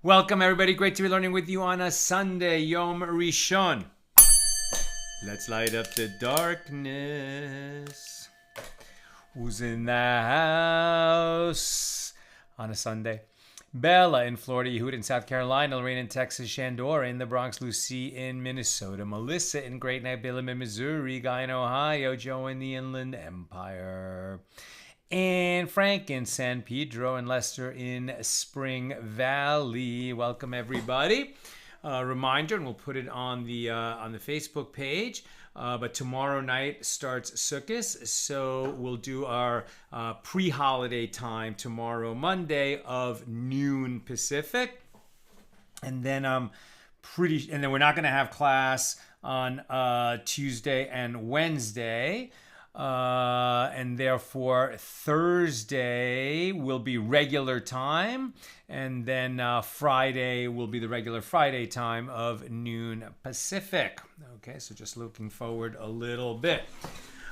Welcome, everybody. Great to be learning with you on a Sunday, Yom Rishon. Let's light up the darkness. Who's in the house on a Sunday? Bella in Florida, Yehuda in South Carolina, Lorraine in Texas, Shandora in the Bronx, Lucy in Minnesota, Melissa in Great Neck, Billum in Missouri, Guy in Ohio, Joe in the Inland Empire, and Frank in San Pedro, and Lester in Spring Valley. Welcome, everybody. Reminder, and we'll put it on the Facebook page. But tomorrow night starts Sukkot, so we'll do our pre-holiday time tomorrow, Monday, of noon Pacific, and then we're not going to have class on Tuesday and Wednesday. And therefore Thursday will be regular time, and then Friday will be the regular Friday time of noon Pacific. Okay, so just looking forward a little bit.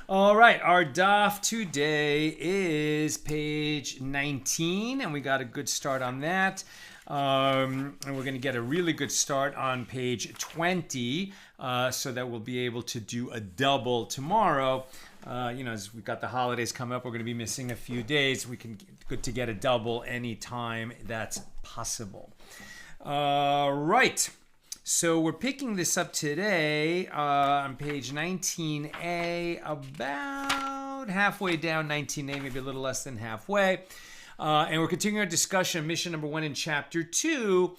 All right, our daf today is page 19, and we got a good start on that. And we're going to get a really good start on page 20, so that we'll be able to do a double tomorrow. As we've got the holidays coming up, we're going to be missing a few days. Good to get a double anytime that's possible. Right. So we're picking this up today on page 19a, about halfway down 19a, maybe a little less than halfway. And we're continuing our discussion of Mishna number 1 in chapter 2.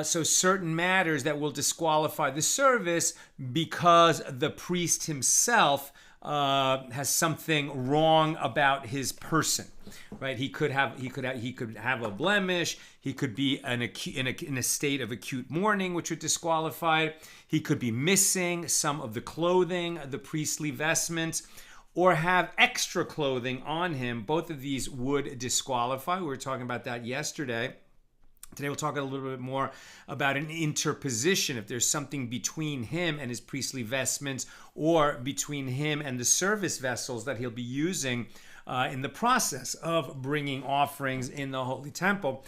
So certain matters that will disqualify the service because the priest himself has something wrong about his person, right? He could have a blemish. He could be in a state of acute mourning, which would disqualify. He could be missing some of the clothing, the priestly vestments, or have extra clothing on him. Both of these would disqualify. We were talking about that yesterday. Today we'll talk a little bit more about an interposition, if there's something between him and his priestly vestments, or between him and the service vessels that he'll be using in the process of bringing offerings in the Holy Temple.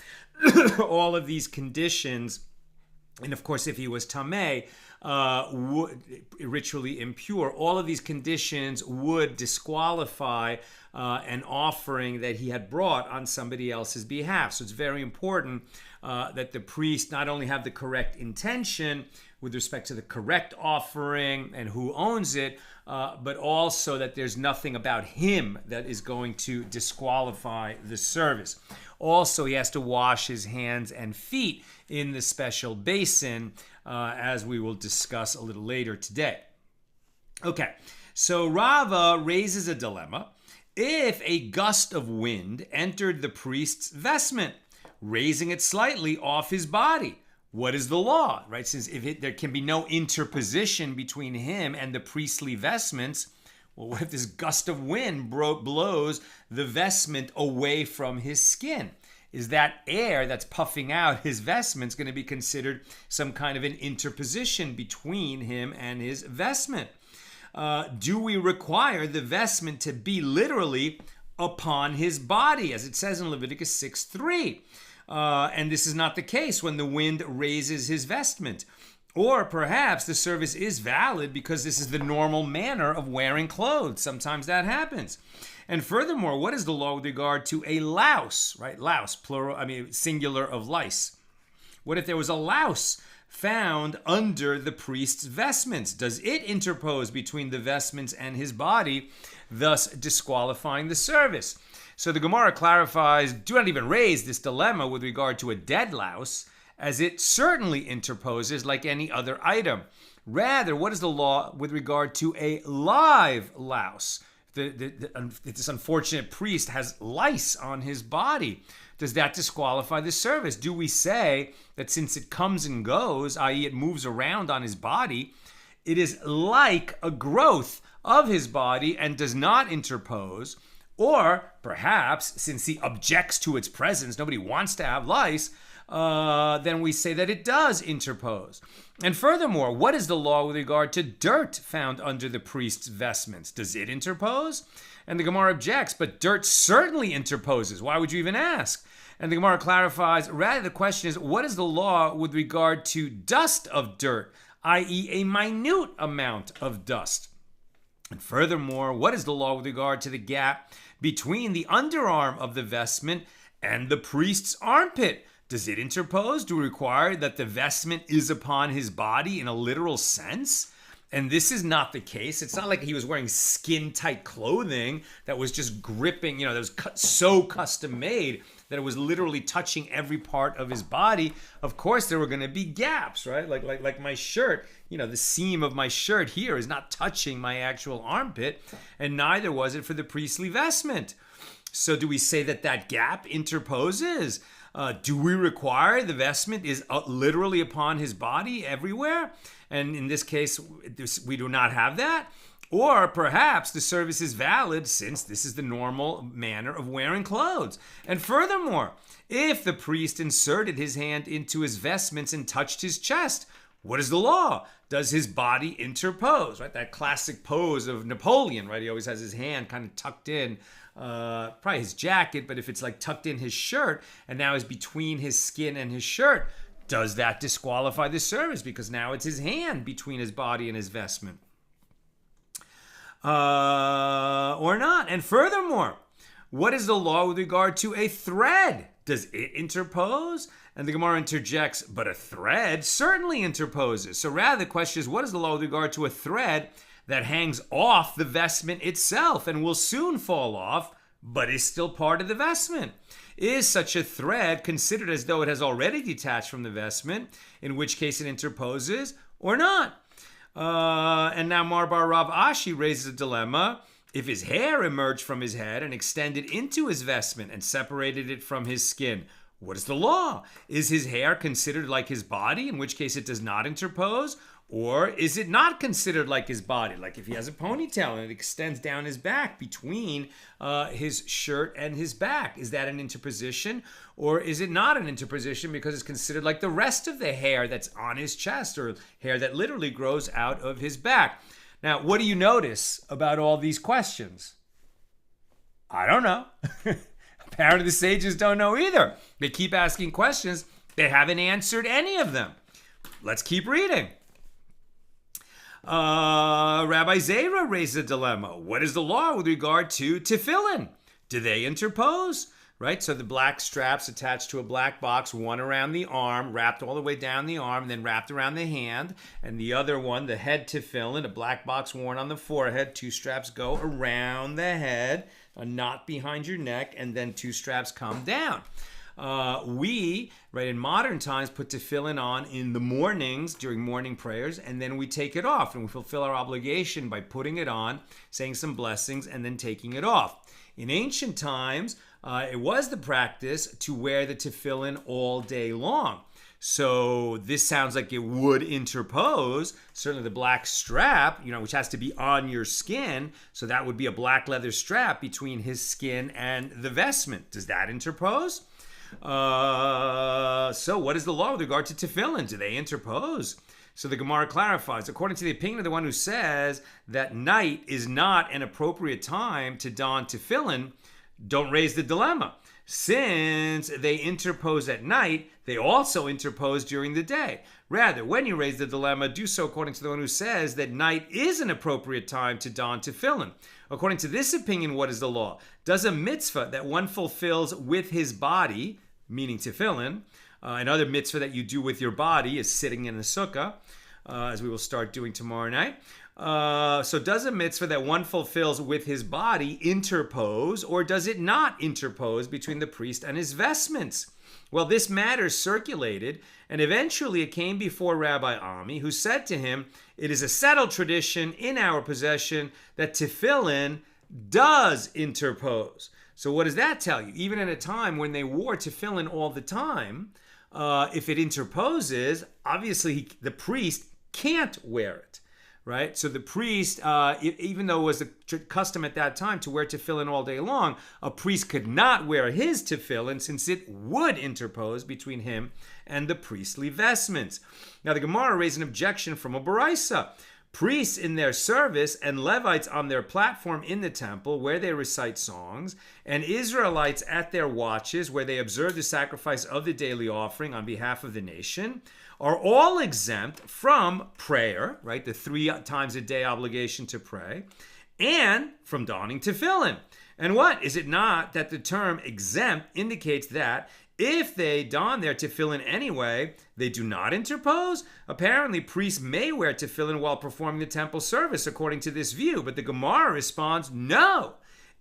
All of these conditions, and of course if he was tameh, ritually impure, all of these conditions would disqualify an offering that he had brought on somebody else's behalf. So it's very important that the priest not only have the correct intention with respect to the correct offering and who owns it, but also that there's nothing about him that is going to disqualify the service. Also, he has to wash his hands and feet in the special basin, as we will discuss a little later today. Okay, so Rava raises a dilemma. If a gust of wind entered the priest's vestment, raising it slightly off his body, what is the law, right? Since there can be no interposition between him and the priestly vestments, well, what if this gust of wind blows the vestment away from his skin? Is that air that's puffing out his vestments going to be considered some kind of an interposition between him and his vestment? Do we require the vestment to be literally upon his body, as it says in Leviticus 6:3? And this is not the case when the wind raises his vestment. Or perhaps the service is valid because this is the normal manner of wearing clothes. Sometimes that happens. And furthermore, what is the law with regard to a louse, right? Louse, plural, singular of lice. What if there was a louse found under the priest's vestments? Does it interpose between the vestments and his body, thus disqualifying the service? So the Gemara clarifies, do not even raise this dilemma with regard to a dead louse, as it certainly interposes like any other item. Rather, what is the law with regard to a live louse? This unfortunate priest has lice on his body. Does that disqualify the service? Do we say that since it comes and goes, i.e. it moves around on his body, it is like a growth of his body and does not interpose? Or perhaps, since he objects to its presence, nobody wants to have lice, then we say that it does interpose. And furthermore, what is the law with regard to dirt found under the priest's vestments? Does it interpose? And the Gemara objects, but dirt certainly interposes. Why would you even ask? And the Gemara clarifies, rather the question is, what is the law with regard to dust of dirt, i.e. a minute amount of dust? And furthermore, what is the law with regard to the gap between the underarm of the vestment and the priest's armpit? Does it interpose? Do we require that the vestment is upon his body in a literal sense? And this is not the case. It's not like he was wearing skin-tight clothing that was just gripping, that was so custom made that it was literally touching every part of his body. Of course, there were going to be gaps, right? Like my shirt, the seam of my shirt here is not touching my actual armpit, and neither was it for the priestly vestment. So do we say that gap interposes? Do we require the vestment is literally upon his body everywhere? And in this case, we do not have that. Or perhaps the service is valid since this is the normal manner of wearing clothes. And furthermore, if the priest inserted his hand into his vestments and touched his chest, what is the law? Does his body interpose? Right, that classic pose of Napoleon, right? He always has his hand kind of tucked in, probably his jacket, but if it's like tucked in his shirt and now is between his skin and his shirt, does that disqualify the service? Because now it's his hand between his body and his vestment. Or not. And furthermore, what is the law with regard to a thread? Does it interpose? And the Gemara interjects, but a thread certainly interposes. So rather the question is, what is the law with regard to a thread that hangs off the vestment itself and will soon fall off, but is still part of the vestment? Is such a thread considered as though it has already detached from the vestment, in which case it interposes, or not? And now Marbar Rav Ashi raises a dilemma. If his hair emerged from his head and extended into his vestment and separated it from his skin, what is the law? Is his hair considered like his body, in which case it does not interpose? Or is it not considered like his body? Like if he has a ponytail and it extends down his back between his shirt and his back, is that an interposition? Or is it not an interposition because it's considered like the rest of the hair that's on his chest or hair that literally grows out of his back? Now, what do you notice about all these questions? I don't know. Apparently the sages don't know either. They keep asking questions. They haven't answered any of them. Let's keep reading. Rabbi Zera raised a dilemma. What is the law with regard to tefillin? Do they interpose? Right? So the black straps attached to a black box, one around the arm, wrapped all the way down the arm, then wrapped around the hand. And the other one, the head tefillin, a black box worn on the forehead. Two straps go around the head, a knot behind your neck, and then two straps come down. We, in modern times, put tefillin on in the mornings during morning prayers, and then we take it off, and we fulfill our obligation by putting it on, saying some blessings, and then taking it off. In ancient times, it was the practice to wear the tefillin all day long. So this sounds like it would interpose. Certainly the black strap, which has to be on your skin. So that would be a black leather strap between his skin and the vestment. Does that interpose? So what is the law with regard to tefillin? Do they interpose? So the Gemara clarifies, according to the opinion of the one who says that night is not an appropriate time to don tefillin, don't raise the dilemma. Since they interpose at night, they also interpose during the day. Rather, when you raise the dilemma, do so according to the one who says that night is an appropriate time to don tefillin. According to this opinion, what is the law? Does a mitzvah that one fulfills with his body, meaning tefillin, another mitzvah that you do with your body is sitting in the sukkah, as we will start doing tomorrow night. So does a mitzvah that one fulfills with his body interpose, or does it not interpose between the priest and his vestments? Well, this matter circulated, and eventually it came before Rabbi Ami, who said to him, it is a settled tradition in our possession that tefillin does interpose. So what does that tell you? Even at a time when they wore tefillin all the time, if it interposes, obviously the priest can't wear it. right? So the priest, even though it was the custom at that time to wear tefillin all day long, a priest could not wear his tefillin since it would interpose between him and the priestly vestments. Now the Gemara raised an objection from a Baraisa. Priests in their service and Levites on their platform in the temple where they recite songs, and Israelites at their watches where they observe the sacrifice of the daily offering on behalf of the nation, are all exempt from prayer, right? The 3 times a day obligation to pray, and from donning tefillin. And what? Is it not that the term exempt indicates that if they don their tefillin anyway, they do not interpose? Apparently, priests may wear tefillin while performing the temple service, according to this view. But the Gemara responds, no.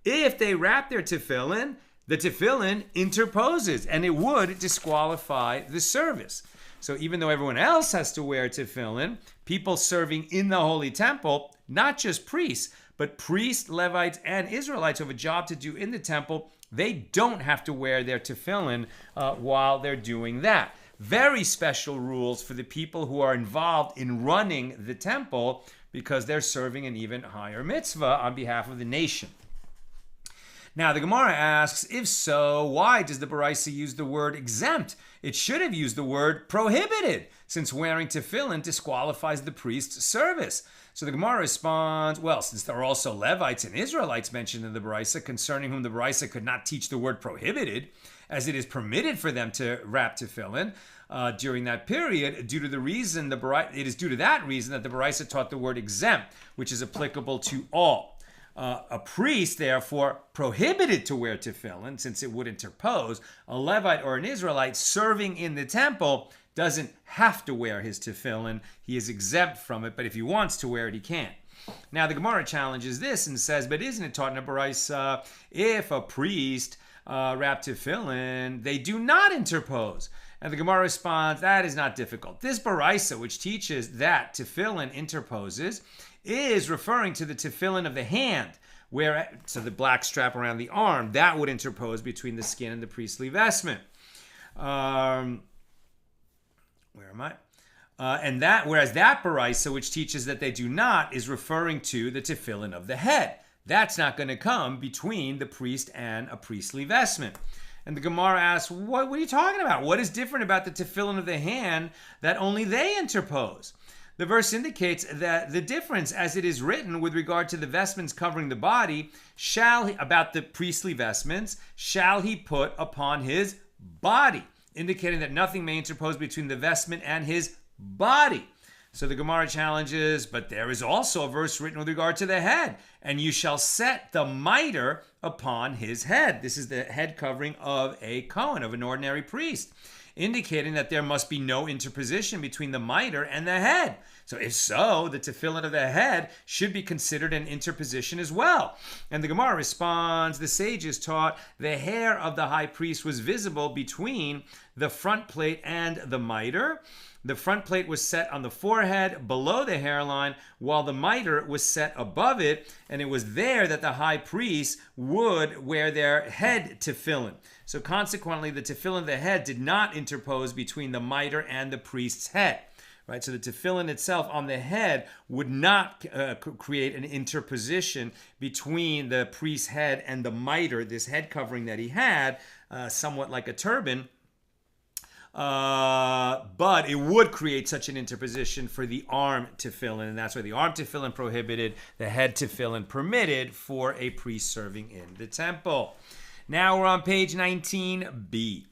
If they wrap their tefillin, the tefillin interposes, and it would disqualify the service. So even though everyone else has to wear tefillin, people serving in the holy temple, not just priests, but priests, Levites, and Israelites who have a job to do in the temple, they don't have to wear their tefillin while they're doing that. Very special rules for the people who are involved in running the temple because they're serving an even higher mitzvah on behalf of the nation. Now, the Gemara asks, if so, why does the Baraisa use the word exempt? It should have used the word prohibited, since wearing tefillin disqualifies the priest's service. So the Gemara responds, well, since there are also Levites and Israelites mentioned in the Baraisa, concerning whom the Baraisa could not teach the word prohibited, as it is permitted for them to wrap tefillin during that period, it is due to that reason that the Baraisa taught the word exempt, which is applicable to all. A priest, therefore, prohibited to wear tefillin, since it would interpose. A Levite or an Israelite serving in the temple doesn't have to wear his tefillin. He is exempt from it, but if he wants to wear it, he can. Now, the Gemara challenges this and says, but isn't it taught in a Baraisa, if a priest wrap tefillin, they do not interpose? And the Gemara responds, that is not difficult. This Baraisa, which teaches that tefillin interposes, is referring to the tefillin of the hand, so the black strap around the arm, that would interpose between the skin and the priestly vestment. Where am I? Whereas that Baraisa, which teaches that they do not, is referring to the tefillin of the head. That's not going to come between the priest and a priestly vestment. And the Gemara asks, what are you talking about? What is different about the tefillin of the hand that only they interpose? The verse indicates that the difference, as it is written with regard to the vestments covering the body, about the priestly vestments, shall he put upon his body, indicating that nothing may interpose between the vestment and his body. So the Gemara challenges, but there is also a verse written with regard to the head, and you shall set the mitre upon his head. This is the head covering of a Kohen, of an ordinary priest, indicating that there must be no interposition between the mitre and the head. So if so, the tefillin of the head should be considered an interposition as well. And the Gemara responds, the sages taught the hair of the high priest was visible between the front plate and the mitre. The front plate was set on the forehead below the hairline, while the mitre was set above it, and it was there that the high priest would wear their head tefillin. So consequently, the tefillin of the head did not interpose between the mitre and the priest's head. Right, so the tefillin itself on the head would not create an interposition between the priest's head and the mitre, this head covering that he had, somewhat like a turban. But it would create such an interposition for the arm tefillin, and that's why the arm tefillin prohibited, the head tefillin permitted for a priest serving in the temple. Now we're on page 19b.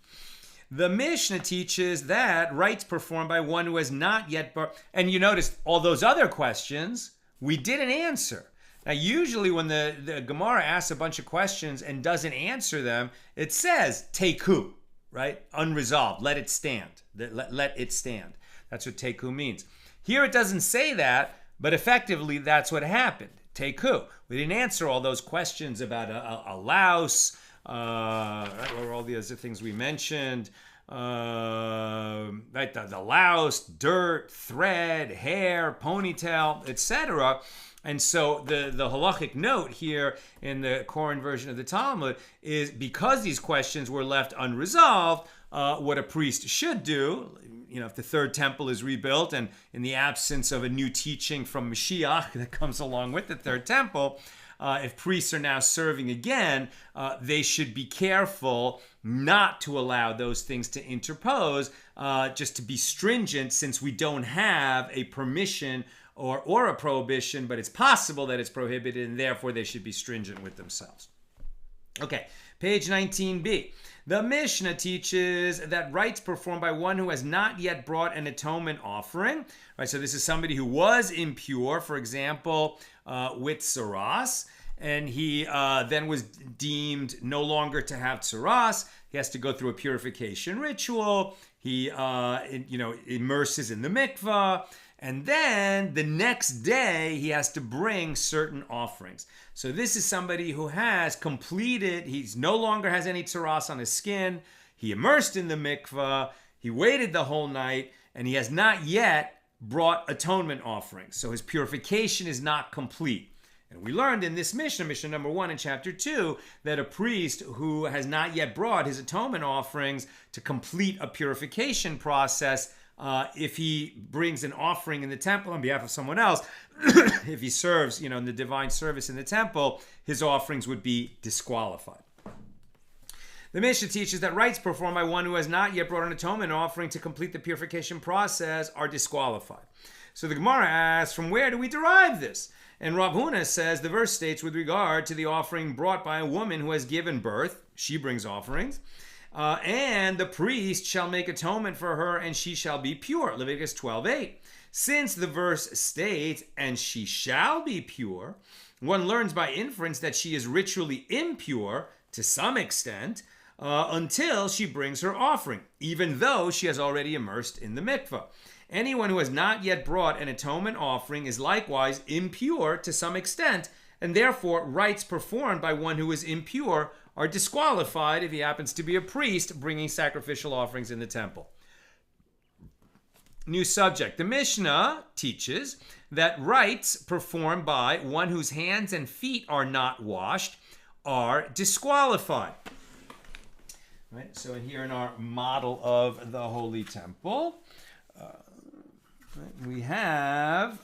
The Mishna teaches that rites performed by one who has not yet... And you notice all those other questions we didn't answer. Now, usually when the Gemara asks a bunch of questions and doesn't answer them, it says, teku, right? Unresolved. Let it stand. Let it stand. That's what teku means. Here it doesn't say that, but effectively that's what happened. Teku. We didn't answer all those questions about a louse, or all the other things we mentioned, right? The louse, dirt, thread, hair, ponytail, etc. And so the halachic note here in the Koran version of the Talmud is, because these questions were left unresolved, what a priest should do, if the third temple is rebuilt, and in the absence of a new teaching from Mashiach that comes along with the third temple, if priests are now serving again, they should be careful not to allow those things to interpose, just to be stringent, since we don't have a permission or a prohibition, but it's possible that it's prohibited, and therefore they should be stringent with themselves. Okay, page 19b. The Mishna teaches that rites performed by one who has not yet brought an atonement offering, right? So this is somebody who was impure, for example, with tsaras, and he then was deemed no longer to have tsaras. He has to go through a purification ritual. He, immerses in the mikvah. And then the next day, he has to bring certain offerings. So this is somebody who has completed, he's no longer has any tsaras on his skin. He immersed in the mikvah. He waited the whole night, and he has not yet brought atonement offerings. So his purification is not complete. And we learned in this Mishnah number 1 in chapter 2, that a priest who has not yet brought his atonement offerings to complete a purification process, if he brings an offering in the temple on behalf of someone else, if he serves, in the divine service in the temple, his offerings would be disqualified. The Mishnah teaches that rites performed by one who has not yet brought an atonement offering to complete the purification process are disqualified. So the Gemara asks, from where do we derive this? And Rav Huna says, the verse states, with regard to the offering brought by a woman who has given birth, she brings offerings, and the priest shall make atonement for her, and she shall be pure. Leviticus 12:8. Since the verse states, and she shall be pure, one learns by inference that she is ritually impure to some extent until she brings her offering, even though she has already immersed in the mikvah. Anyone who has not yet brought an atonement offering is likewise impure to some extent, and therefore rites performed by one who is impure are disqualified if he happens to be a priest bringing sacrificial offerings in the temple. New subject. The Mishnah teaches that rites performed by one whose hands and feet are not washed are disqualified. Right? So here in our model of the Holy Temple, we have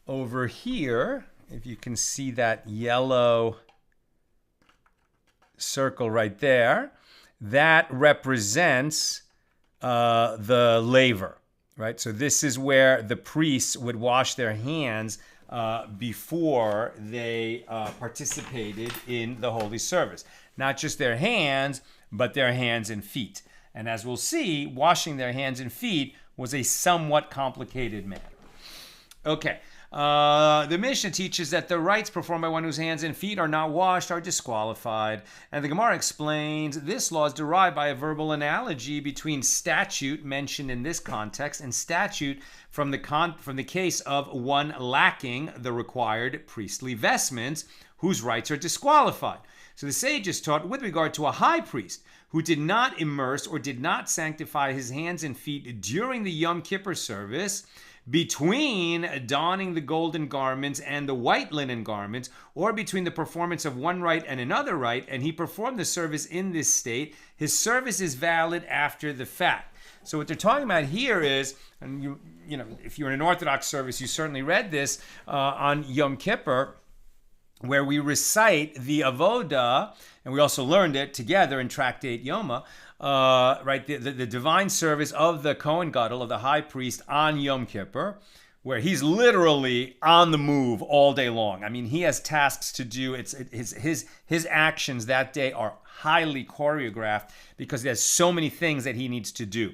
over here, if you can see that yellow circle right there, that represents the laver, right? So this is where the priests would wash their hands before they participated in the holy service. Not just their hands, but their hands and feet. And as we'll see, washing their hands and feet was a somewhat complicated matter. Okay. The Mishnah teaches that the rites performed by one whose hands and feet are not washed are disqualified. And the Gemara explains this law is derived by a verbal analogy between statute mentioned in this context and statute from the case of one lacking the required priestly vestments whose rites are disqualified. So the sages taught with regard to a high priest who did not immerse or did not sanctify his hands and feet during the Yom Kippur service, between donning the golden garments and the white linen garments, or between the performance of one rite and another rite, and he performed the service in this state, his service is valid after the fact. So what they're talking about here is, and you know, if you're in an Orthodox service, you certainly read this on Yom Kippur, where we recite the avoda, and we also learned it together in Tractate Yoma, right? The divine service of the Kohen Gadol, of the high priest on Yom Kippur, where he's literally on the move all day long. I mean, he has tasks to do. His actions that day are highly choreographed because there's so many things that he needs to do.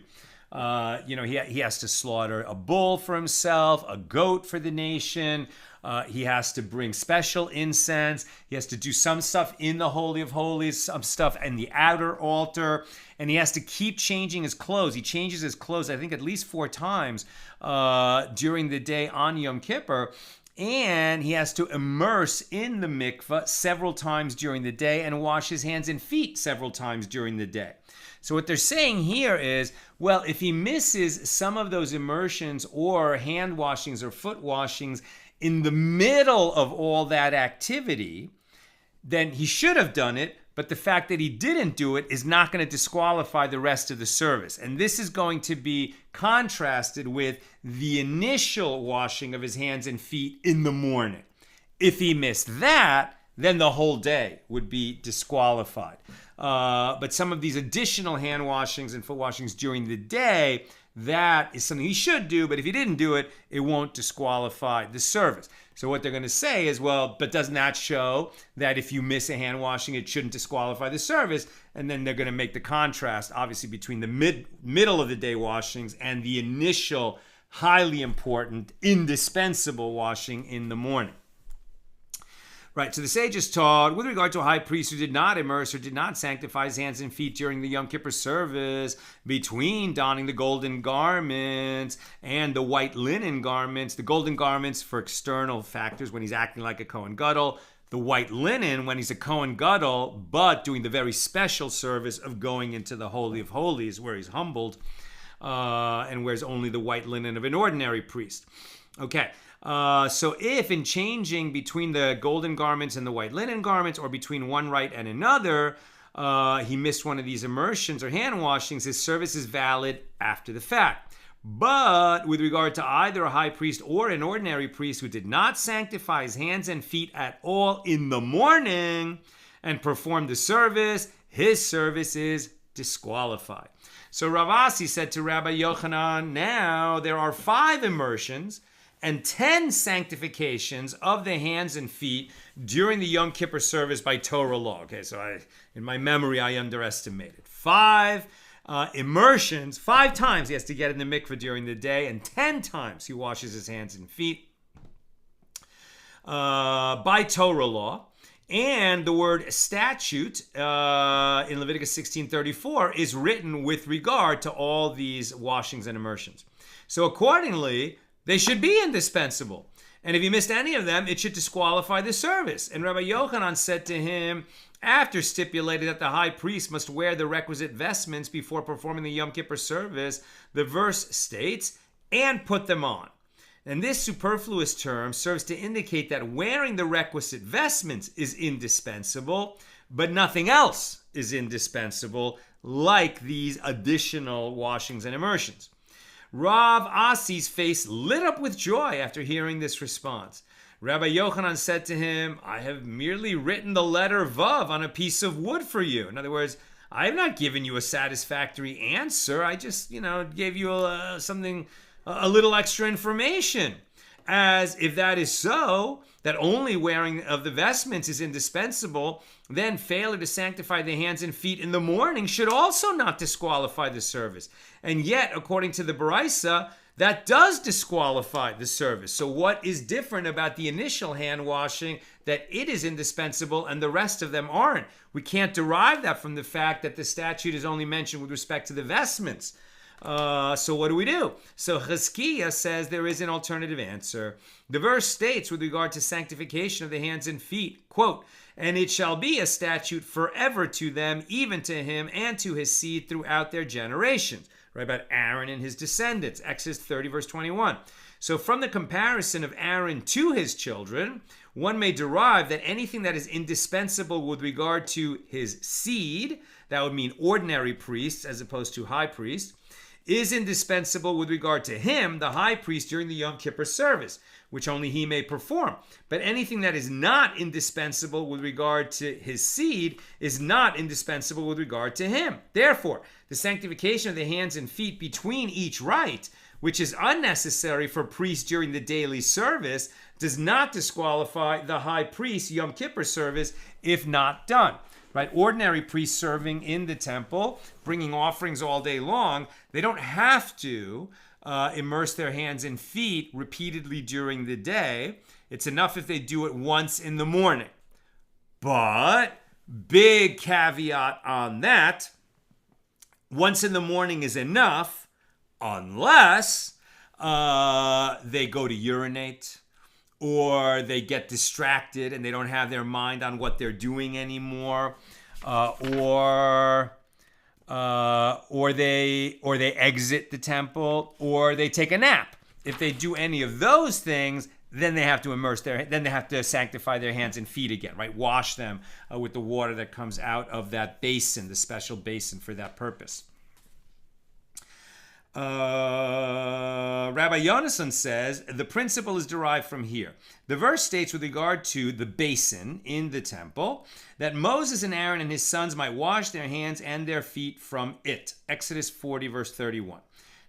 He has to slaughter a bull for himself, a goat for the nation. He has to bring special incense. He has to do some stuff in the Holy of Holies, some stuff in the outer altar. And he has to keep changing his clothes. He changes his clothes, I think, at least 4 times during the day on Yom Kippur. And he has to immerse in the mikvah several times during the day and wash his hands and feet several times during the day. So what they're saying here is, well, if he misses some of those immersions or hand washings or foot washings in the middle of all that activity, then he should have done it, but the fact that he didn't do it is not going to disqualify the rest of the service. And this is going to be contrasted with the initial washing of his hands and feet in the morning. If he missed that, then the whole day would be disqualified. But some of these additional hand washings and foot washings during the day, that is something he should do, but if he didn't do it, it won't disqualify the service. So what they're going to say is, well, but doesn't that show that if you miss a hand washing, it shouldn't disqualify the service? And then they're going to make the contrast, obviously, between the middle of the day washings and the initial, highly important, indispensable washing in the morning. Right, so the sages taught, with regard to a high priest who did not immerse or did not sanctify his hands and feet during the Yom Kippur service, between donning the golden garments and the white linen garments, the golden garments for external factors when he's acting like a Kohen Gadol, the white linen when he's a Kohen Gadol, but doing the very special service of going into the Holy of Holies where he's humbled and wears only the white linen of an ordinary priest. Okay. So if in changing between the golden garments and the white linen garments, or between one rite and another, he missed one of these immersions or hand washings, his service is valid after the fact. But with regard to either a high priest or an ordinary priest who did not sanctify his hands and feet at all in the morning and perform the service, his service is disqualified. So Rav Asi said to Rabbi Yochanan, now there are 5 immersions and 10 sanctifications of the hands and feet during the Yom Kippur service by Torah law. Okay, so in my memory, I underestimated. 5 immersions, 5 times he has to get in the mikveh during the day, and 10 times he washes his hands and feet by Torah law. And the word statute in Leviticus 16:34 is written with regard to all these washings and immersions. So accordingly, they should be indispensable. And if you missed any of them, it should disqualify the service. And Rabbi Yochanan said to him, after stipulating that the high priest must wear the requisite vestments before performing the Yom Kippur service, the verse states, and put them on. And this superfluous term serves to indicate that wearing the requisite vestments is indispensable, but nothing else is indispensable, like these additional washings and immersions. Rav Asi's face lit up with joy after hearing this response. Rabbi Yochanan said to him, I have merely written the letter Vav on a piece of wood for you. In other words, I have not given you a satisfactory answer. I just, gave you something, a little extra information. As if that is so, that only wearing of the vestments is indispensable, then failure to sanctify the hands and feet in the morning should also not disqualify the service. And yet, according to the Baraisa, that does disqualify the service. So what is different about the initial hand washing that it is indispensable and the rest of them aren't? We can't derive that from the fact that the statute is only mentioned with respect to the vestments. So what do? So Chizkiah says there is an alternative answer. The verse states with regard to sanctification of the hands and feet, quote, and it shall be a statute forever to them, even to him and to his seed throughout their generations. Right, about Aaron and his descendants, Exodus 30, verse 21. So from the comparison of Aaron to his children, one may derive that anything that is indispensable with regard to his seed, that would mean ordinary priests as opposed to high priests, is indispensable with regard to him, the high priest, during the Yom Kippur service, which only he may perform. But anything that is not indispensable with regard to his seed is not indispensable with regard to him. Therefore, the sanctification of the hands and feet between each rite, which is unnecessary for priests during the daily service, does not disqualify the high priest's Yom Kippur service if not done. Right? Ordinary priests serving in the temple, bringing offerings all day long, they don't have to immerse their hands and feet repeatedly during the day. It's enough if they do it once in the morning. But, big caveat on that, once in the morning is enough unless they go to urinate, or they get distracted and they don't have their mind on what they're doing anymore, or they exit the temple, or they take a nap. If they do any of those things, then they have to sanctify their hands and feet again, right? Wash them with the water that comes out of that basin, the special basin for that purpose. Rabbi Yonason says the principle is derived from here. The verse states with regard to the basin in the temple that Moses and Aaron and his sons might wash their hands and their feet from it. Exodus 40 verse 31.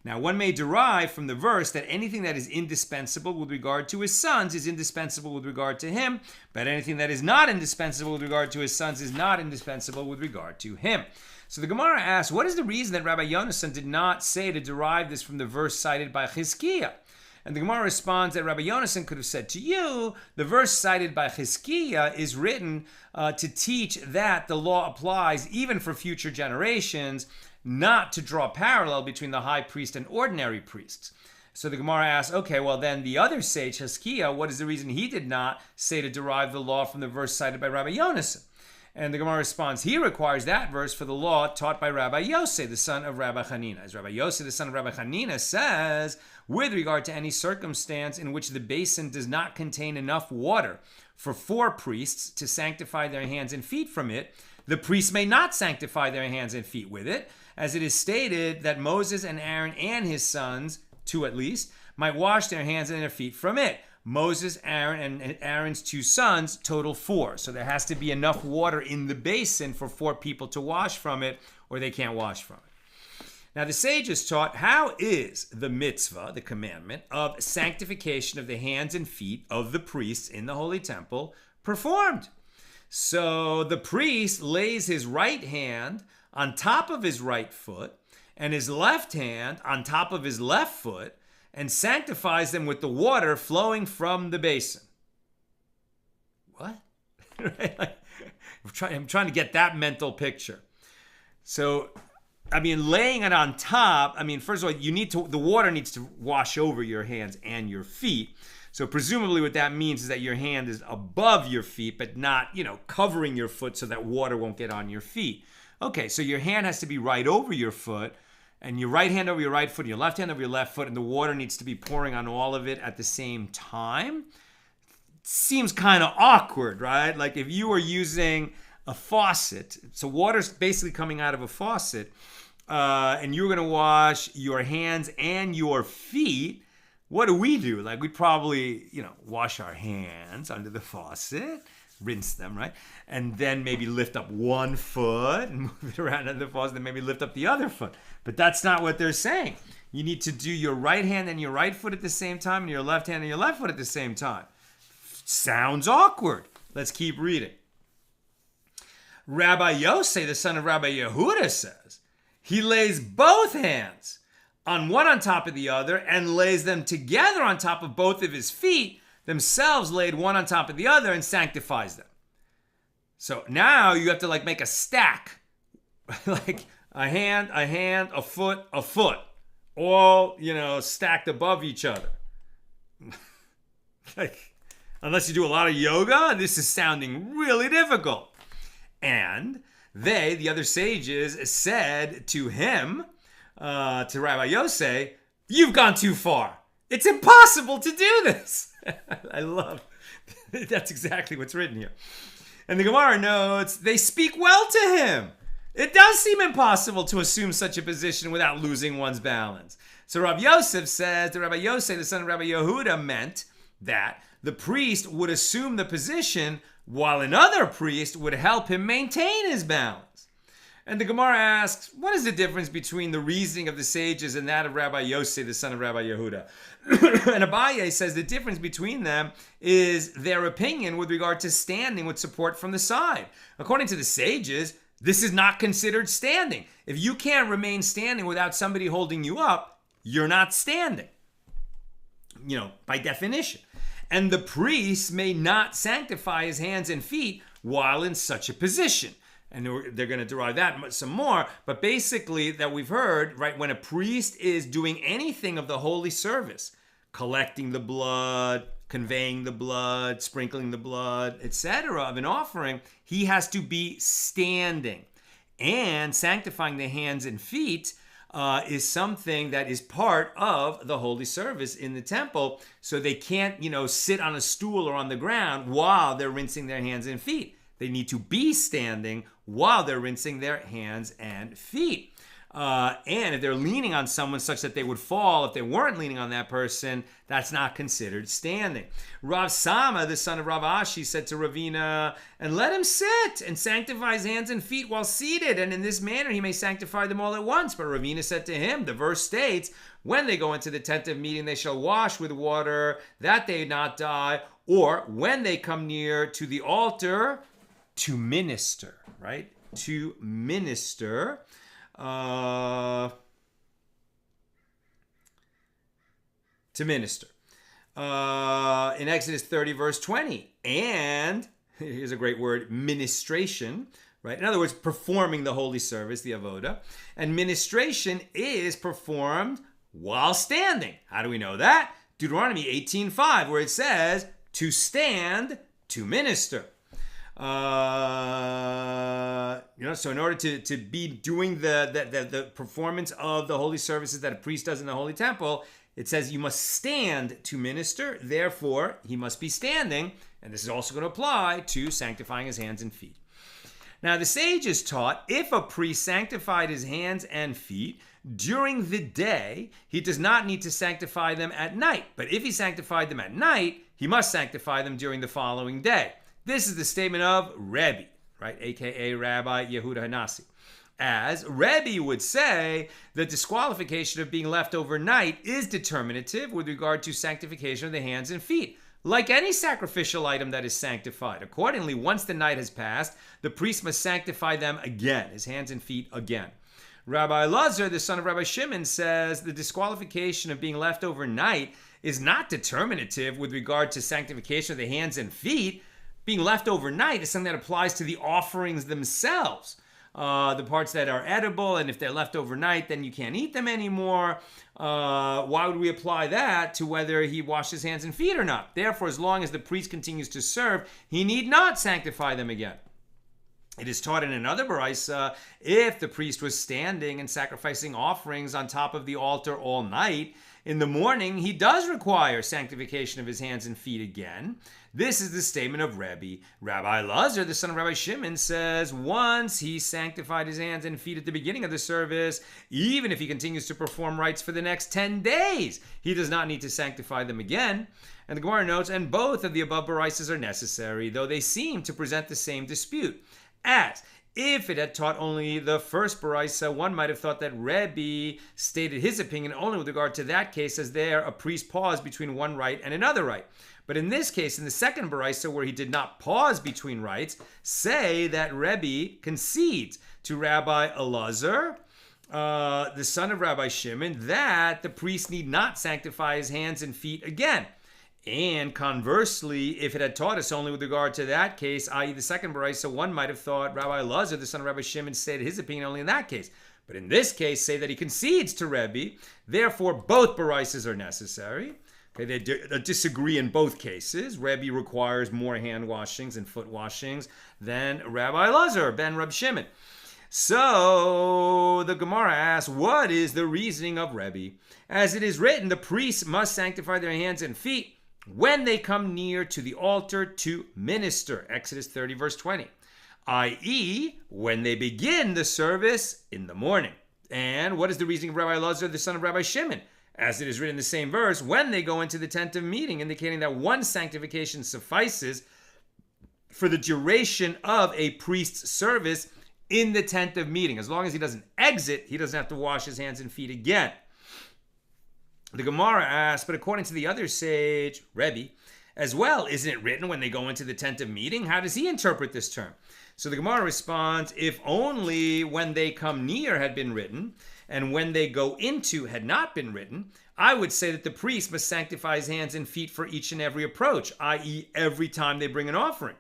Now, one may derive from the verse that anything that is indispensable with regard to his sons is indispensable with regard to him, but anything that is not indispensable with regard to his sons is not indispensable with regard to him. So the Gemara asks, what is the reason that Rabbi Yonason did not say to derive this from the verse cited by Chizkiah? And the Gemara responds that Rabbi Yonason could have said to you, the verse cited by Chizkiah is written to teach that the law applies even for future generations, not to draw a parallel between the high priest and ordinary priests. So the Gemara asks, okay, well then the other sage, Chizkiah, what is the reason he did not say to derive the law from the verse cited by Rabbi Yonason? And the Gemara responds, he requires that verse for the law taught by Rabbi Yosei, the son of Rabbi Hanina. As Rabbi Yosei, the son of Rabbi Hanina, says, with regard to any circumstance in which the basin does not contain enough water for 4 priests to sanctify their hands and feet from it, the priests may not sanctify their hands and feet with it, as it is stated that Moses and Aaron and his sons, 2 at least, might wash their hands and their feet from it. Moses, Aaron, and Aaron's 2 sons total 4. So there has to be enough water in the basin for 4 people to wash from it, or they can't wash from it. Now the sages taught, how is the mitzvah, the commandment, of sanctification of the hands and feet of the priests in the holy temple performed? So the priest lays his right hand on top of his right foot and his left hand on top of his left foot, and sanctifies them with the water flowing from the basin. What? Right? I'm trying to get that mental picture. So, laying it on top, first of all, the water needs to wash over your hands and your feet. So presumably what that means is that your hand is above your feet, but not, covering your foot so that water won't get on your feet. Okay, so your hand has to be right over your foot, and your right hand over your right foot, and your left hand over your left foot, and the water needs to be pouring on all of it at the same time. Seems kind of awkward, right? Like if you were using a faucet, so water's basically coming out of a faucet, and you're going to wash your hands and your feet. What do? Like we'd probably, wash our hands under the faucet, rinse them, right? And then maybe lift up one foot and move it around under the faucet, and then maybe lift up the other foot. But that's not what they're saying. You need to do your right hand and your right foot at the same time, and your left hand and your left foot at the same time. Sounds awkward. Let's keep reading. Rabbi Yosei, the son of Rabbi Yehuda, says, he lays both hands on one on top of the other and lays them together on top of both of his feet, themselves laid one on top of the other, and sanctifies them. So now you have to make a stack, like a hand, a foot, all, stacked above each other. Unless you do a lot of yoga, this is sounding really difficult. And they, the other sages, said to him, to Rabbi Yosei, you've gone too far. It's impossible to do this. I love that's exactly what's written here. And the Gemara notes, they speak well to him. It does seem impossible to assume such a position without losing one's balance. So Rabbi Yosef says that Rabbi Yosef, the son of Rabbi Yehuda, meant that the priest would assume the position while another priest would help him maintain his balance. And the Gemara asks, what is the difference between the reasoning of the sages and that of Rabbi Yosef, the son of Rabbi Yehuda? And Abaye says the difference between them is their opinion with regard to standing with support from the side. According to the sages, this is not considered standing. If you can't remain standing without somebody holding you up, you're not standing, by definition. And the priest may not sanctify his hands and feet while in such a position. And they're going to derive that some more. But basically, that we've heard, right, when a priest is doing anything of the holy service, collecting the blood, conveying the blood, sprinkling the blood, etc., of an offering, he has to be standing. And sanctifying the hands and feet is something that is part of the holy service in the temple. So they can't, sit on a stool or on the ground while they're rinsing their hands and feet. They need to be standing while they're rinsing their hands and feet. And if they're leaning on someone such that they would fall, if they weren't leaning on that person, that's not considered standing. Rav Sama, the son of Rav Ashi, said to Ravina, and let him sit and sanctify his hands and feet while seated, and in this manner he may sanctify them all at once. But Ravina said to him, the verse states, when they go into the tent of meeting, they shall wash with water, that they not die, or when they come near to the altar, to minister, right? To minister. To minister. In Exodus 30, verse 20. And, here's a great word, ministration, right? In other words, performing the holy service, the avoda. And ministration is performed while standing. How do we know that? Deuteronomy 18:5, where it says, to stand, to minister. So in order to be doing the performance of the holy services that a priest does in the holy temple, it says you must stand to minister. Therefore, he must be standing. And this is also going to apply to sanctifying his hands and feet. Now, the sages taught if a priest sanctified his hands and feet during the day, he does not need to sanctify them at night. But if he sanctified them at night, he must sanctify them during the following day. This is the statement of Rebbe, right? AKA Rabbi Yehuda Hanasi. As Rebbe would say, the disqualification of being left overnight is determinative with regard to sanctification of the hands and feet, like any sacrificial item that is sanctified. Accordingly, once the night has passed, the priest must sanctify them again, his hands and feet again. Rabbi Elazar, the son of Rabbi Shimon, says the disqualification of being left overnight is not determinative with regard to sanctification of the hands and feet. Being left overnight is something that applies to the offerings themselves. The parts that are edible, and if they're left overnight, then you can't eat them anymore. Why would we apply that to whether he washed his hands and feet or not? Therefore, as long as the priest continues to serve, he need not sanctify them again. It is taught in another baraisa, if the priest was standing and sacrificing offerings on top of the altar all night, in the morning he does require sanctification of his hands and feet again. This is the statement of Rebbe. Rabbi Elazar, the son of Rabbi Shimon, says once he sanctified his hands and feet at the beginning of the service, even if he continues to perform rites for the next 10 days, he does not need to sanctify them again. And the Gemara notes, and both of the above baraisas are necessary, though they seem to present the same dispute. As if it had taught only the first baraisa, one might have thought that Rebbe stated his opinion only with regard to that case, as there a priest paused between one rite and another rite. But in this case, in the second baraisa, where he did not pause between rites, say that Rebbe concedes to Rabbi Elazar, the son of Rabbi Shimon, that the priest need not sanctify his hands and feet again. And conversely, if it had taught us only with regard to that case, i.e. the second baraisa, one might have thought Rabbi Elazar, the son of Rabbi Shimon, stated his opinion only in that case. But in this case, say that he concedes to Rebbe, therefore both baraisas are necessary. Okay, they disagree in both cases. Rebbe requires more hand washings and foot washings than Rabbi Elazar, ben Reb Shimon. So the Gemara asks, what is the reasoning of Rebbe? As it is written, the priests must sanctify their hands and feet when they come near to the altar to minister. Exodus 30, verse 20. I.e., when they begin the service in the morning. And what is the reasoning of Rabbi Elazar, the son of Rabbi Shimon? As it is written in the same verse, when they go into the tent of meeting, indicating that one sanctification suffices for the duration of a priest's service in the tent of meeting. As long as he doesn't exit, he doesn't have to wash his hands and feet again. The Gemara asks, but according to the other sage, Rebbe, as well, isn't it written when they go into the tent of meeting? How does he interpret this term? So the Gemara responds, if only when they come near had been written, and when they go into had not been written, I would say that the priest must sanctify his hands and feet for each and every approach, i.e. every time they bring an offering.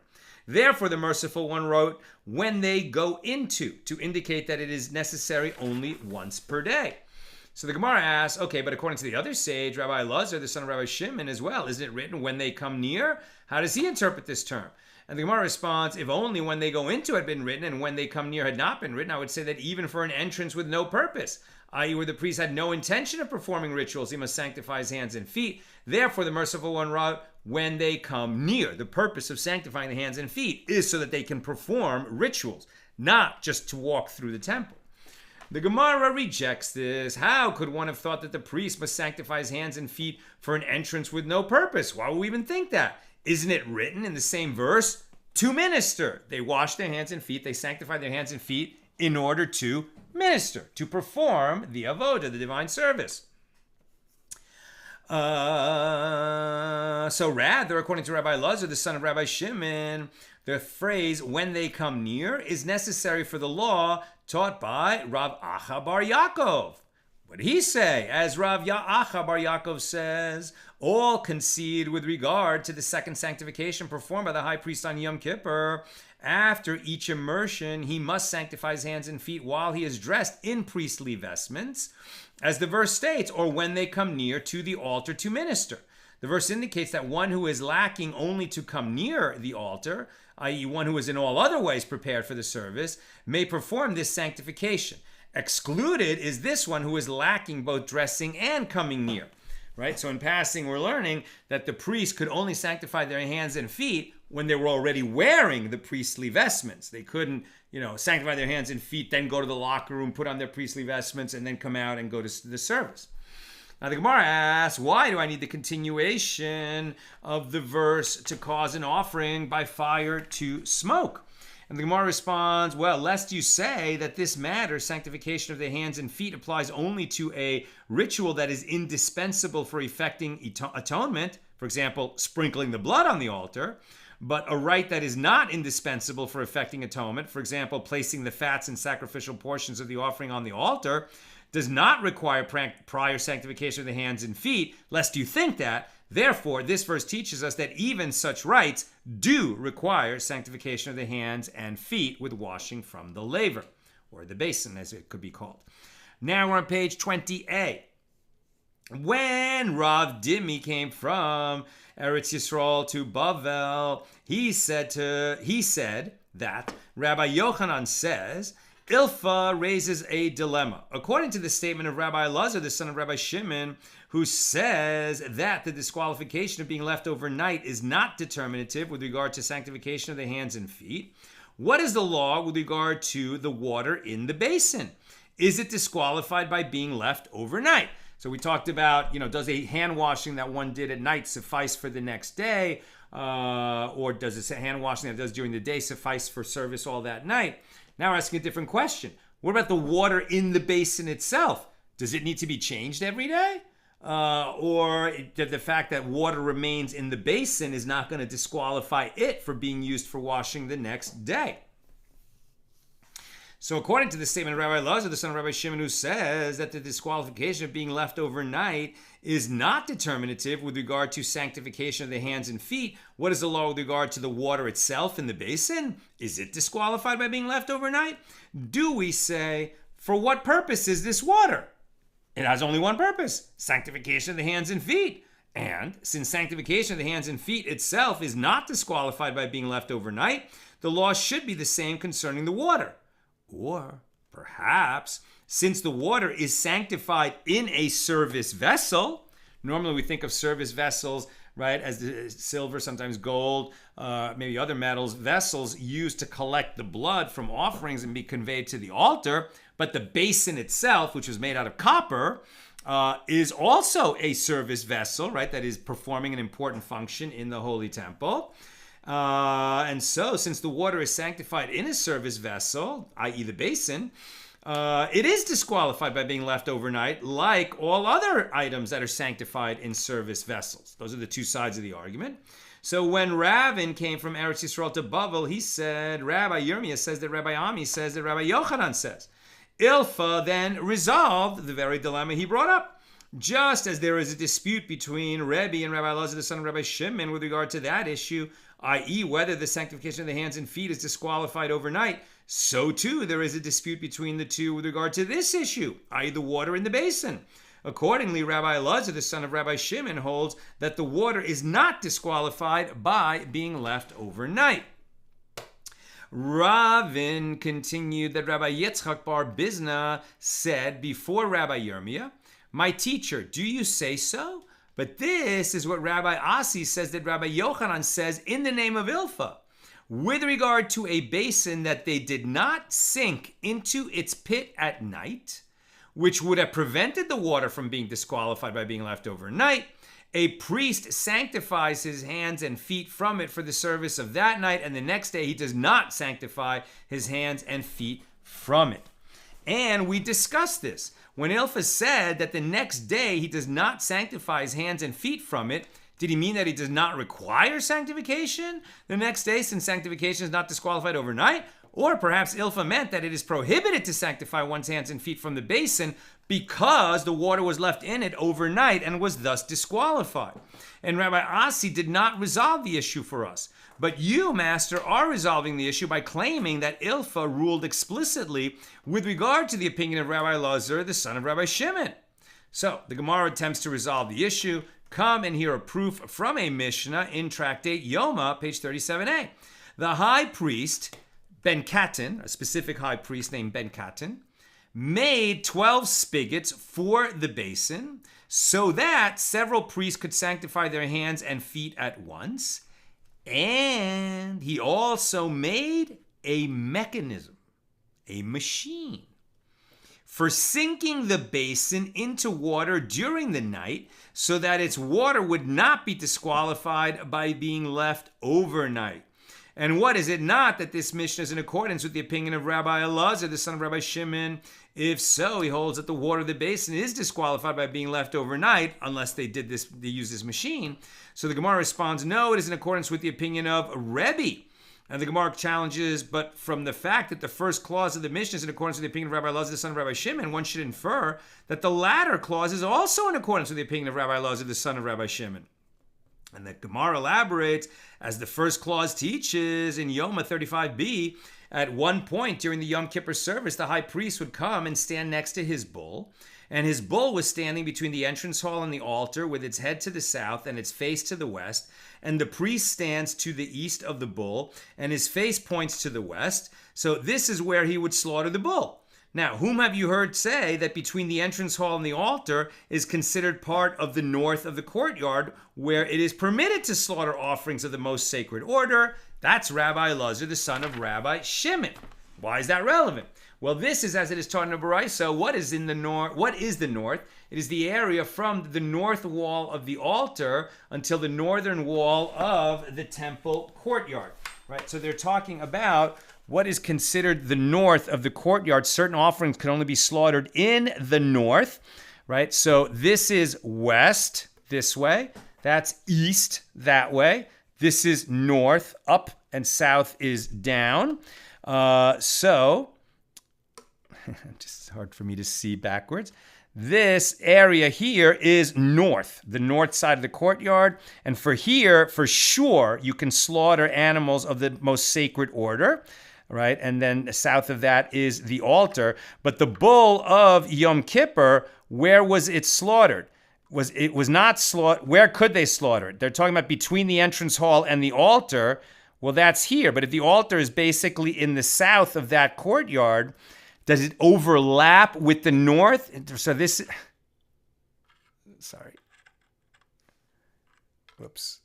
Therefore, the merciful one wrote, when they go into, to indicate that it is necessary only once per day. So the Gemara asks, okay, but according to the other sage, Rabbi Elazar, the son of Rabbi Shimon as well, isn't it written when they come near? How does he interpret this term? And the Gemara responds, if only when they go into had been written and when they come near had not been written, I would say that even for an entrance with no purpose, i.e. where the priest had no intention of performing rituals, he must sanctify his hands and feet. Therefore, the merciful one wrote, when they come near. The purpose of sanctifying the hands and feet is so that they can perform rituals, not just to walk through the temple. The Gemara rejects this. How could one have thought that the priest must sanctify his hands and feet for an entrance with no purpose? Why would we even think that? Isn't it written in the same verse? To minister. They wash their hands and feet. They sanctify their hands and feet in order to minister, to perform the avodah, the divine service. So rather, according to Rabbi Elazar, the son of Rabbi Shimon, the phrase, when they come near, is necessary for the law taught by Rav Acha bar Yaakov. What did he say? As Rav Acha bar Yaakov says, all concede with regard to the second sanctification performed by the high priest on Yom Kippur. After each immersion, he must sanctify his hands and feet while he is dressed in priestly vestments, as the verse states, or when they come near to the altar to minister. The verse indicates that one who is lacking only to come near the altar, i.e. one who is in all other ways prepared for the service, may perform this sanctification. Excluded is this one who is lacking both dressing and coming near. Right? So in passing, we're learning that the priest could only sanctify their hands and feet when they were already wearing the priestly vestments. They couldn't, sanctify their hands and feet, then go to the locker room, put on their priestly vestments, and then come out and go to the service. Now the Gemara asks, why do I need the continuation of the verse to cause an offering by fire to smoke? And the Gemara responds, well, lest you say that this matter, sanctification of the hands and feet, applies only to a ritual that is indispensable for effecting atonement, for example, sprinkling the blood on the altar, but a rite that is not indispensable for effecting atonement, for example, placing the fats and sacrificial portions of the offering on the altar, does not require prior sanctification of the hands and feet, lest you think that. Therefore, this verse teaches us that even such rites do require sanctification of the hands and feet with washing from the laver, or the basin as it could be called. Now we're on page 20a. When Rav Dimi came from Eretz Yisrael to Bavel, he said that Rabbi Yochanan says, Ilfa raises a dilemma. According to the statement of Rabbi Elazar, the son of Rabbi Shimon, who says that the disqualification of being left overnight is not determinative with regard to sanctification of the hands and feet, what is the law with regard to the water in the basin? Is it disqualified by being left overnight? So we talked about, does a hand washing that one did at night suffice for the next day? Or does a hand washing that does during the day suffice for service all that night? Now we're asking a different question. What about the water in the basin itself? Does it need to be changed every day? Or the fact that water remains in the basin is not going to disqualify it for being used for washing the next day? So according to the statement of Rabbi Elazar, the son of Rabbi Shimon, who says that the disqualification of being left overnight is not determinative with regard to sanctification of the hands and feet, what is the law with regard to the water itself in the basin? Is it disqualified by being left overnight? Do we say, for what purpose is this water? It has only one purpose, sanctification of the hands and feet. And since sanctification of the hands and feet itself is not disqualified by being left overnight, the law should be the same concerning the water. Or perhaps, since the water is sanctified in a service vessel, normally we think of service vessels, right, as the silver, sometimes gold, maybe other metals, vessels used to collect the blood from offerings and be conveyed to the altar, but the basin itself, which was made out of copper, is also a service vessel, right, that is performing an important function in the Holy Temple. And so, since the water is sanctified in a service vessel, i.e. the basin, it is disqualified by being left overnight, like all other items that are sanctified in service vessels. Those are the two sides of the argument. So when Ravin came from Eretz Yisrael to Bavel, he said, Rabbi Yirmiyah says that Rabbi Ami says that Rabbi Yochanan says. Ilfa then resolved the very dilemma he brought up. Just as there is a dispute between Rebbe and Rabbi Elazar, the son of Rabbi Shimon, with regard to that issue, i.e. whether the sanctification of the hands and feet is disqualified overnight, so too there is a dispute between the two with regard to this issue, i.e. the water in the basin. Accordingly, Rabbi Elazar, the son of Rabbi Shimon, holds that the water is not disqualified by being left overnight. Ravin continued that Rabbi Yitzchak bar Bizna said before Rabbi Yirmiyah, "My teacher, do you say so?" But this is what Rabbi Asi says that Rabbi Yochanan says in the name of Ilfa. With regard to a basin that they did not sink into its pit at night, which would have prevented the water from being disqualified by being left overnight, a priest sanctifies his hands and feet from it for the service of that night, and the next day he does not sanctify his hands and feet from it. And we discussed this. When Ilfa said that the next day he does not sanctify his hands and feet from it, did he mean that he does not require sanctification the next day, since sanctification is not disqualified overnight? Or perhaps Ilfa meant that it is prohibited to sanctify one's hands and feet from the basin because the water was left in it overnight and was thus disqualified. And Rabbi Asi did not resolve the issue for us. But you, Master, are resolving the issue by claiming that Ilfa ruled explicitly with regard to the opinion of Rabbi Lazar, the son of Rabbi Shimon. So the Gemara attempts to resolve the issue. Come and hear a proof from a Mishna in Tractate Yoma, page 37a. The high priest, Ben Katan, a specific high priest named Ben Katan, made 12 spigots for the basin so that several priests could sanctify their hands and feet at once. And he also made a mechanism, a machine, for sinking the basin into water during the night so that its water would not be disqualified by being left overnight. And what is it not that this Mishnah is in accordance with the opinion of Rabbi Elazar, the son of Rabbi Shimon? If so, he holds that the water of the basin is disqualified by being left overnight, unless they use this machine. So the Gemara responds, no, it is in accordance with the opinion of Rebbe. And the Gemara challenges, but from the fact that the first clause of the Mishnah is in accordance with the opinion of Rabbi Elazar, the son of Rabbi Shimon, one should infer that the latter clause is also in accordance with the opinion of Rabbi Elazar, the son of Rabbi Shimon. And the Gemara elaborates, as the first clause teaches in Yoma 35b, at one point during the Yom Kippur service, the high priest would come and stand next to his bull. And his bull was standing between the entrance hall and the altar with its head to the south and its face to the west. And the priest stands to the east of the bull and his face points to the west. So this is where he would slaughter the bull. Now, whom have you heard say that between the entrance hall and the altar is considered part of the north of the courtyard where it is permitted to slaughter offerings of the most sacred order? That's Rabbi Elazar, the son of Rabbi Shimon. Why is that relevant? Well, this is as it is taught in the Baraisa. What is the north? It is the area from the north wall of the altar until the northern wall of the temple courtyard. Right? So they're talking about what is considered the north of the courtyard. Certain offerings can only be slaughtered in the north. Right? So this is west this way. That's east that way. This is north, up, and south is down. So just hard for me to see backwards. This area here is north, the north side of the courtyard. And for here, for sure, you can slaughter animals of the most sacred order, right? And then south of that is the altar. But the bull of Yom Kippur, where was it slaughtered? It was not slaughtered. Where could they slaughter it? They're talking about between the entrance hall and the altar. Well, that's here. But if the altar is basically in the south of that courtyard, does it overlap with the north? So this, sorry. Whoops.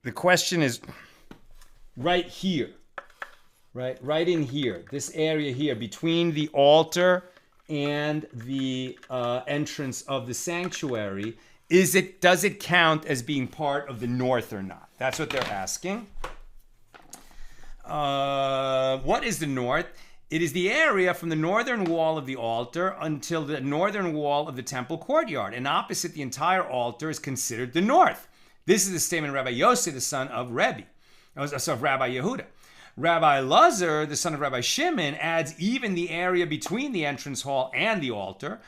The question is right here, right in here, this area here between the altar and the entrance of the sanctuary. Does it count as being part of the north or not? That's what they're asking. What is the north? It is the area from the northern wall of the altar until the northern wall of the temple courtyard. And opposite the entire altar is considered the north. This is the statement of Rabbi Yossi, the son of Rabbi Yehuda. Rabbi Lazar, the son of Rabbi Shimon, adds even the area between the entrance hall and the altar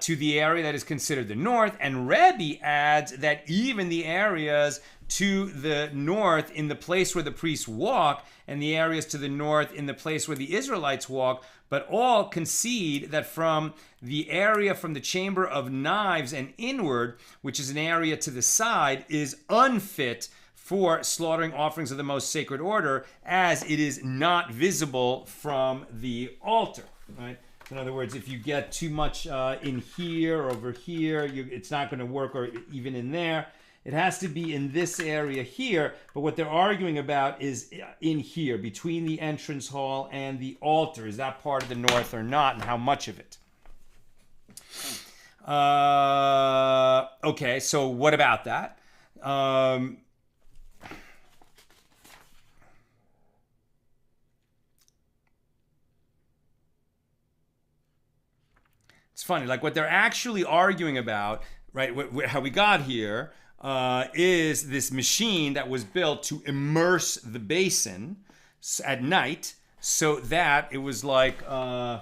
to the area that is considered the north. And Rabbi adds that even the areas to the north in the place where the priests walk, and the areas to the north in the place where the Israelites walk, but all concede that from the area from the chamber of knives and inward, which is an area to the side, is unfit for slaughtering offerings of the most sacred order, as it is not visible from the altar, right? In other words, if you get too much in here or over here, it's not going to work, or even in there. It has to be in this area here, but what they're arguing about is in here, between the entrance hall and the altar. Is that part of the north or not, and how much of it? Okay, so what about that? It's funny, like what they're actually arguing about, right, how we got here, is this machine that was built to immerse the basin at night, so that it was like, I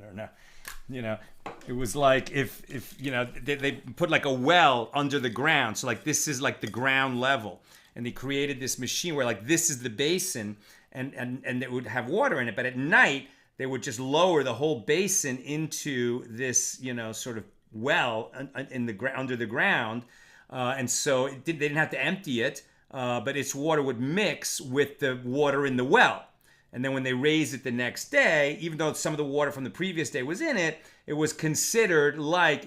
don't know, it was like if they put like a well under the ground, so like this is like the ground level, and they created this machine where like this is the basin, and it would have water in it, but at night they would just lower the whole basin into this, sort of well in the under the ground, and so they didn't have to empty it, but its water would mix with the water in the well. And then when they raised it the next day, even though some of the water from the previous day was in it, it was considered like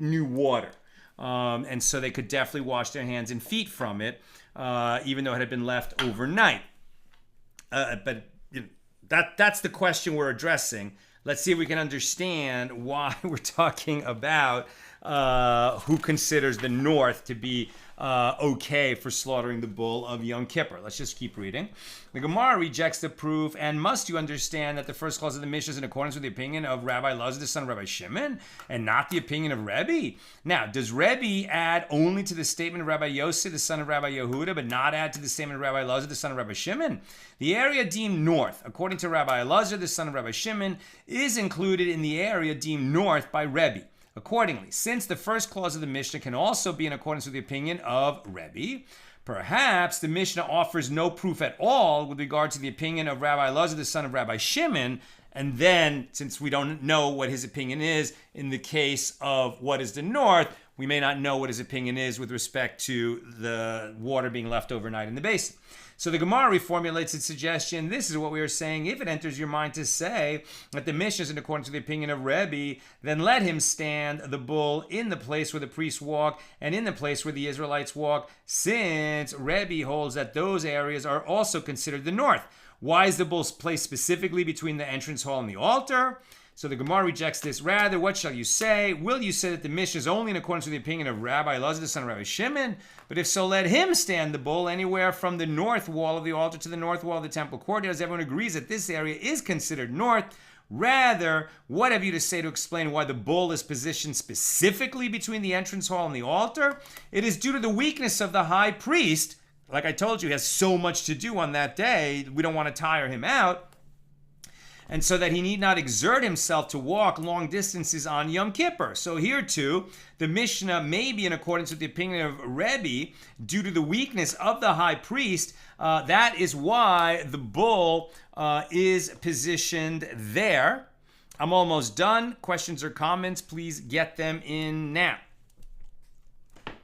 new water, and so they could definitely wash their hands and feet from it, even though it had been left overnight. But that's the question we're addressing. Let's see if we can understand why we're talking about who considers the north to be okay for slaughtering the bull of Yom Kippur. Let's just keep reading. The Gemara rejects the proof, and must you understand that the first clause of the Mishna is in accordance with the opinion of Rabbi Louse, the son of Rabbi Shimon, and not the opinion of Rebbe? Now, does Rebbe add only to the statement of Rabbi Yosef, the son of Rabbi Yehuda, but not add to the statement of Rabbi Louse, the son of Rabbi Shimon? The area deemed north, according to Rabbi Elazar, the son of Rabbi Shimon, is included in the area deemed north by Rebbe. Accordingly, since the first clause of the Mishnah can also be in accordance with the opinion of Rebbe, perhaps the Mishnah offers no proof at all with regard to the opinion of Rabbi Elazar, the son of Rabbi Shimon, and then, since we don't know what his opinion is in the case of what is the north, we may not know what his opinion is with respect to the water being left overnight in the basin. So the Gemara reformulates its suggestion. This is what we are saying. If it enters your mind to say that the Mishnah is in accordance with the opinion of Rebbe, then let him stand the bull in the place where the priests walk and in the place where the Israelites walk, since Rebbe holds that those areas are also considered the north. Why is the bull placed specifically between the entrance hall and the altar? So the Gemara rejects this. Rather, what shall you say? Will you say that the Mishnah is only in accordance with the opinion of Rabbi Elazar, the son of Rabbi Shimon? But if so, let him stand the bull anywhere from the north wall of the altar to the north wall of the temple courtyard, as everyone agrees that this area is considered north. Rather, what have you to say to explain why the bull is positioned specifically between the entrance hall and the altar? It is due to the weakness of the high priest. Like I told you, he has so much to do on that day. We don't want to tire him out. And so that he need not exert himself to walk long distances on Yom Kippur. So here too, the Mishnah may be in accordance with the opinion of Rebbe due to the weakness of the high priest. That is why the bull is positioned there. I'm almost done. Questions or comments, please get them in now. In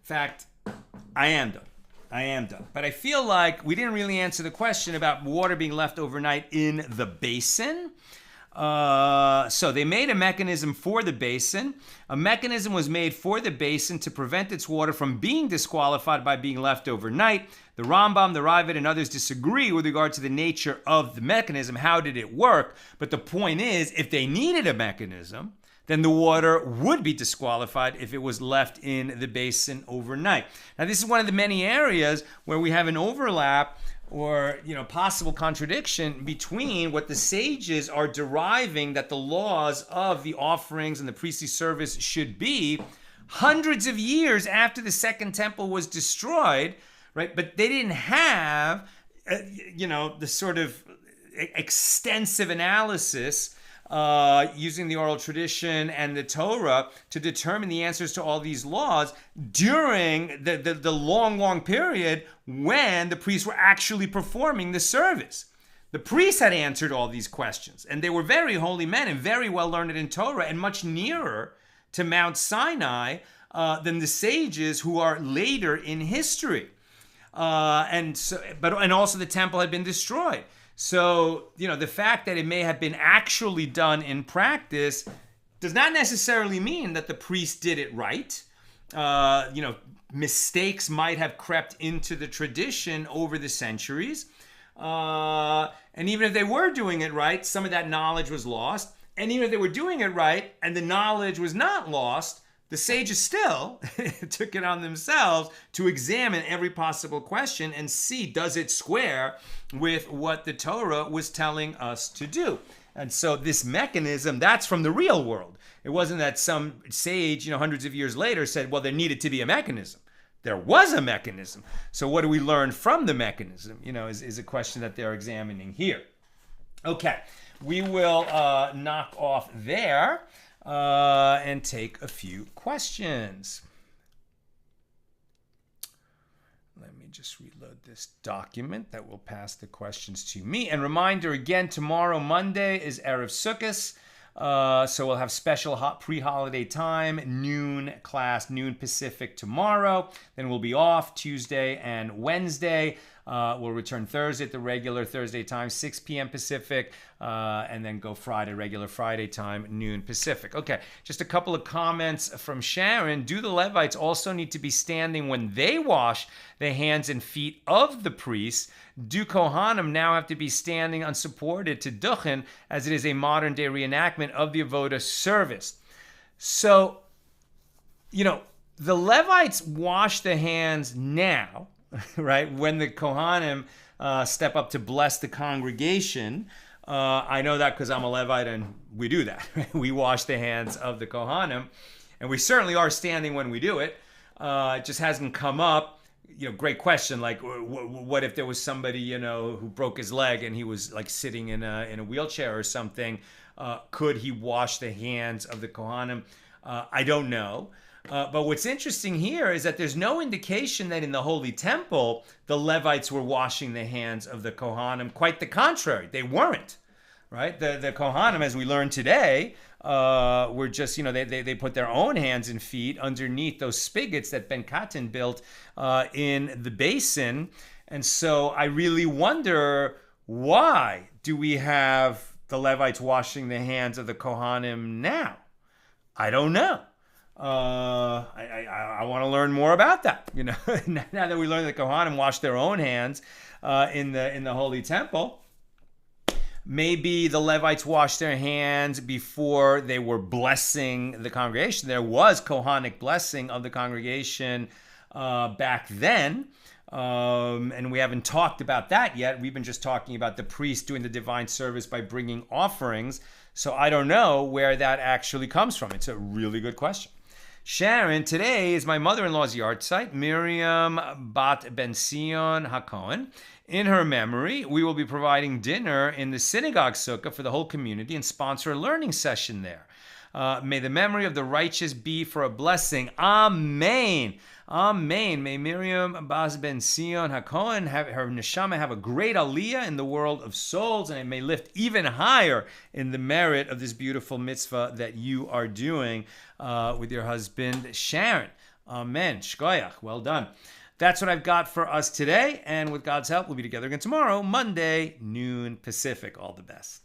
fact, I am done. But I feel like we didn't really answer the question about water being left overnight in the basin. So they made a mechanism for the basin. A mechanism was made for the basin to prevent its water from being disqualified by being left overnight. The Rambam, the Ravid, and others disagree with regard to the nature of the mechanism. How did it work? But the point is, if they needed a mechanism, then the water would be disqualified if it was left in the basin overnight. Now, this is one of the many areas where we have an overlap or possible contradiction between what the sages are deriving that the laws of the offerings and the priestly service should be hundreds of years after the second temple was destroyed, right? But they didn't have, the sort of extensive analysis using the oral tradition and the Torah to determine the answers to all these laws during the long period when the priests were actually performing the service. The priests had answered all these questions, and they were very holy men and very well learned in Torah and much nearer to Mount Sinai than the sages who are later in history. And also the temple had been destroyed. So, the fact that it may have been actually done in practice does not necessarily mean that the priest did it right. Mistakes might have crept into the tradition over the centuries. And even if they were doing it right, some of that knowledge was lost. And even if they were doing it right and the knowledge was not lost, the sages still took it on themselves to examine every possible question and see, does it square with what the Torah was telling us to do? And so this mechanism, that's from the real world. It wasn't that some sage, hundreds of years later said, well, there needed to be a mechanism. There was a mechanism. So what do we learn from the mechanism, is a question that they're examining here. Okay, we will knock off there and take a few questions. Let me just reload this document that will pass the questions to me. And reminder again, tomorrow, Monday, is Erev Sukkot. So we'll have special pre-holiday time, noon class, noon Pacific tomorrow. Then we'll be off Tuesday and Wednesday. We'll return Thursday at the regular Thursday time, 6 p.m. Pacific, and then go Friday, regular Friday time, noon Pacific. Okay, just a couple of comments from Sharon. Do the Levites also need to be standing when they wash the hands and feet of the priests? Do Kohanim now have to be standing unsupported to duchen, as it is a modern-day reenactment of the Avodah service? So, the Levites wash the hands now, right? When the Kohanim step up to bless the congregation. I know that because I'm a Levite and we do that. We wash the hands of the Kohanim, and we certainly are standing when we do it. It just hasn't come up. Great question. Like, what if there was somebody, who broke his leg and he was like sitting in a wheelchair or something? Could he wash the hands of the Kohanim? I don't know. But what's interesting here is that there's no indication that in the Holy Temple, the Levites were washing the hands of the Kohanim. Quite the contrary. They weren't, right? The Kohanim, as we learned today, were just, they put their own hands and feet underneath those spigots that Ben Katan built in the basin. And so I really wonder, why do we have the Levites washing the hands of the Kohanim now? I don't know. I want to learn more about that. Now that we learned that Kohanim wash their own hands in the Holy Temple, maybe the Levites washed their hands before they were blessing the congregation. There was Kohanic blessing of the congregation back then. And we haven't talked about that yet. We've been just talking about the priest doing the divine service by bringing offerings. So I don't know where that actually comes from. It's a really good question. Sharon, today is my mother-in-law's yard site, Miriam Bat Ben Sion HaKohen. In her memory, we will be providing dinner in the synagogue sukkah for the whole community and sponsor a learning session there. May the memory of the righteous be for a blessing. Amen. Amen. May Miriam Bas Ben Sion HaKohen have her neshama have a great aliyah in the world of souls, and it may lift even higher in the merit of this beautiful mitzvah that you are doing with your husband Sharon. Amen. Shkoyach. Well done. That's what I've got for us today, and with God's help, we'll be together again tomorrow, Monday, noon Pacific. All the best.